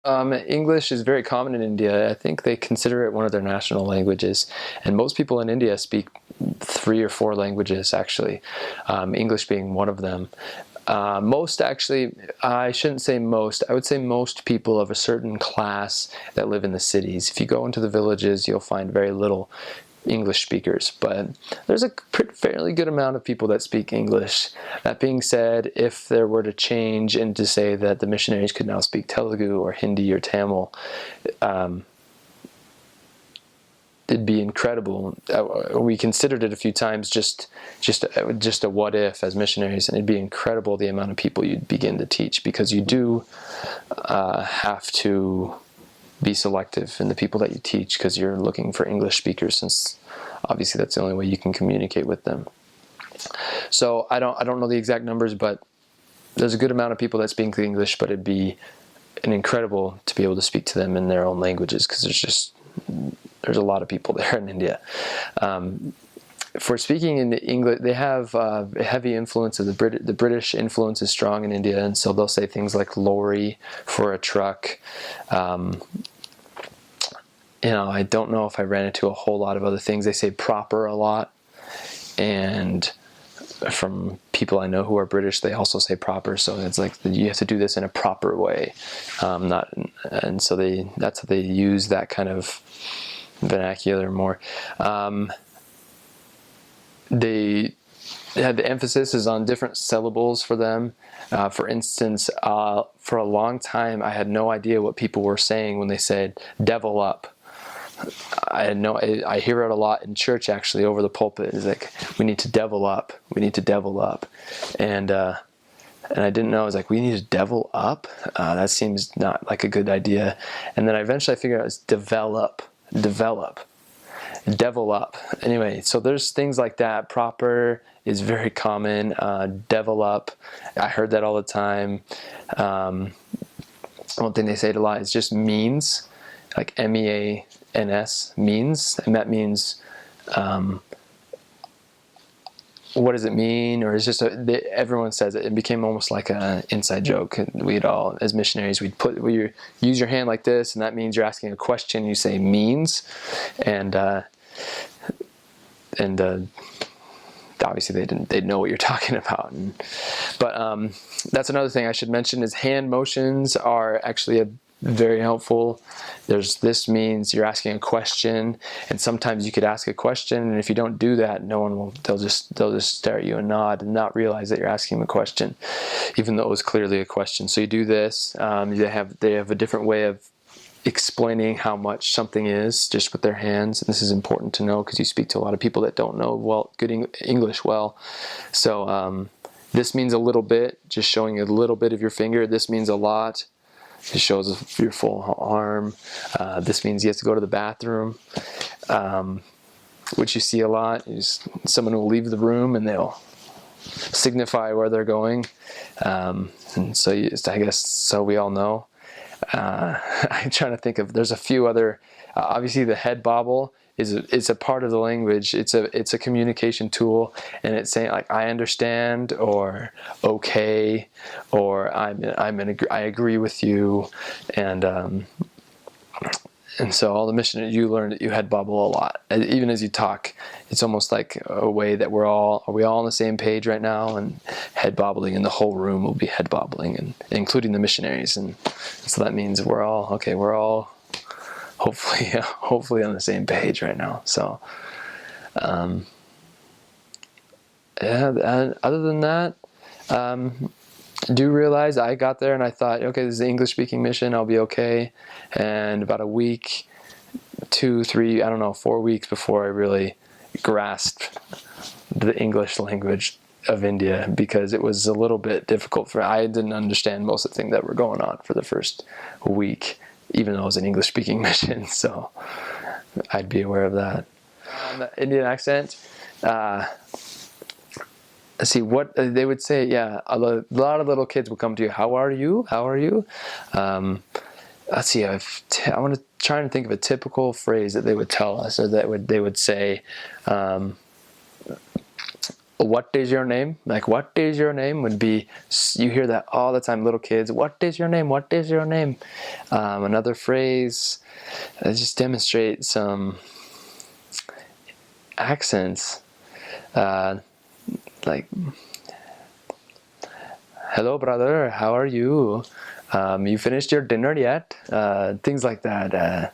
English is very common in India. I think they consider it one of their national languages, and most people in India speak 3 or 4 languages, actually, English being one of them. Most, actually, I shouldn't say most, I would say most people of a certain class that live in the cities. If you go into the villages, you'll find very little English speakers, but there's a fairly good amount of people that speak English. That being said, if there were to change and to say that the missionaries could now speak Telugu or Hindi or Tamil, it'd be incredible. We considered it a few times, just a what if as missionaries, and it'd be incredible the amount of people you'd begin to teach, because you do have to be selective in the people that you teach, because you're looking for English speakers, since obviously that's the only way you can communicate with them. So I don't know the exact numbers, but there's a good amount of people that speak English, but it'd be incredible to be able to speak to them in their own languages, because there's a lot of people there in India. For speaking in English, they have a heavy influence of the British influence is strong in India, and so they'll say things like lorry for a truck. I don't know if I ran into a whole lot of other things. They say proper a lot, and from people I know who are British, they also say proper. So it's like you have to do this in a proper way, and so that's how they use that kind of vernacular more. The emphasis is on different syllables for them. For instance, for a long time, I had no idea what people were saying when they said "devil up." I hear it a lot in church, actually, over the pulpit. It's like, we need to devil up. We need to devil up. And I didn't know. I was like, we need to devil up? That seems not like a good idea. And then eventually I figured out it's develop, devil up. Anyway, so there's things like that. Proper is very common. Devil up, I heard that all the time. One thing they say it a lot is just means, like MEANS, means, and that means, what does it mean? Or it's just everyone says it. It became almost like an inside joke. We'd all, as missionaries, we use your hand like this, and that means you're asking a question. You say means, and obviously they'd know what you're talking about. But that's another thing I should mention is hand motions are actually very helpful. This means you're asking a question, and sometimes you could ask a question, and if you don't do that, no one will. They'll just stare at you and nod and not realize that you're asking them a question, even though it was clearly a question. So you do this. They have a different way of explaining how much something is just with their hands. And this is important to know because you speak to a lot of people that don't know good English well. So this means a little bit, just showing a little bit of your finger. This means a lot. It shows your full arm. This means you have to go to the bathroom, which you see a lot. Someone will leave the room and they'll signify where they're going. And so I guess so we all know. I'm trying to think of. There's a few other. Obviously, the head bobble is a part of the language. It's a communication tool, and it's saying like I understand or okay or I agree with you, and so all the mission you learn that you head bobble a lot. Even as you talk, it's almost like a way that are we all on the same page right now, and head bobbling, and the whole room will be head bobbling, and including the missionaries, and so that means we're all hopefully on the same page right now. So and other than that, do realize I got there and I thought, okay, this is an English speaking mission, I'll be okay. And about a week, 2, 3, 4 weeks before I really grasped the English language of India, because it was a little bit difficult I didn't understand most of the things that were going on for the first week, even though it was an English speaking mission. So I'd be aware of that. Indian accent, see what they would say. Yeah, a lot of little kids will come to you. How are you? How are you? Let's see. I want to try and think of a typical phrase that they would tell us, or that they would say. what is your name? Like, what is your name would be, you hear that all the time, little kids, what is your name? What is your name? Another phrase that just demonstrates some accents, like, hello brother, how are you? You finished your dinner yet? Things like that.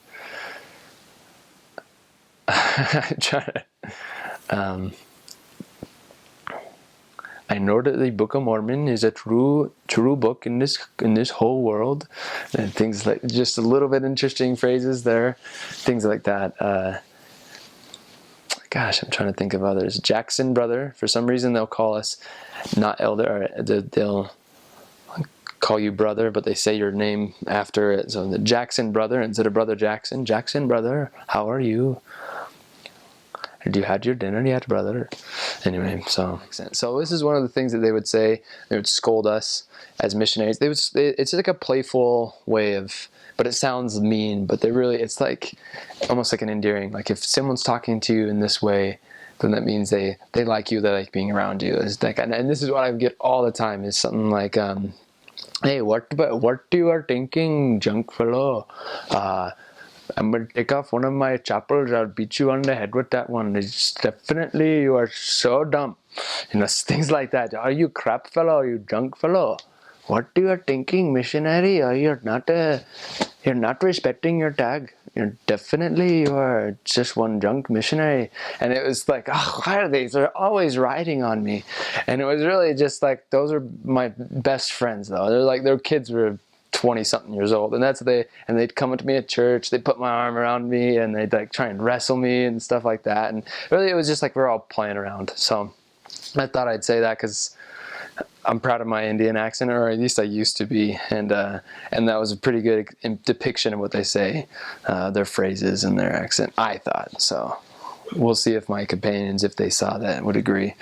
I know that the Book of Mormon is a true book in this whole world, and things like, just a little bit interesting phrases there, things like that. Gosh, I'm trying to think of others. Jackson brother. For some reason, they'll call us not elder. Or they'll call you brother, but they say your name after it. So the Jackson brother instead of brother Jackson. Jackson brother, how are you? Have you had your dinner yet, brother? Anyway, so this is one of the things that they would say. They would scold us as missionaries. It's like a playful way of, but it sounds mean, but it's like almost like an endearing. Like if someone's talking to you in this way, then that means they like you, they like being around you. It's like, and this is what I get all the time, is something like, hey, what you are thinking, junk fellow? I'm going to take off one of my chapels. I'll beat you on the head with that one. It's definitely, you are so dumb. Things like that. Are you crap fellow? Are you junk fellow? What you are thinking, missionary? You're not respecting your tag. You are just one junk missionary. And it was like, oh, why are they? They're always riding on me. And it was really just like, those are my best friends though. They're like, their kids were 20-something years old, and they'd come up to me at church, they'd put my arm around me, and they'd like try and wrestle me and stuff like that. And really, it was just like we're all playing around. So I thought I'd say that because I'm proud of my Indian accent, or at least I used to be, and that was a pretty good depiction of what they say, their phrases and their accent, I thought. So we'll see if my companions, if they saw that, would agree.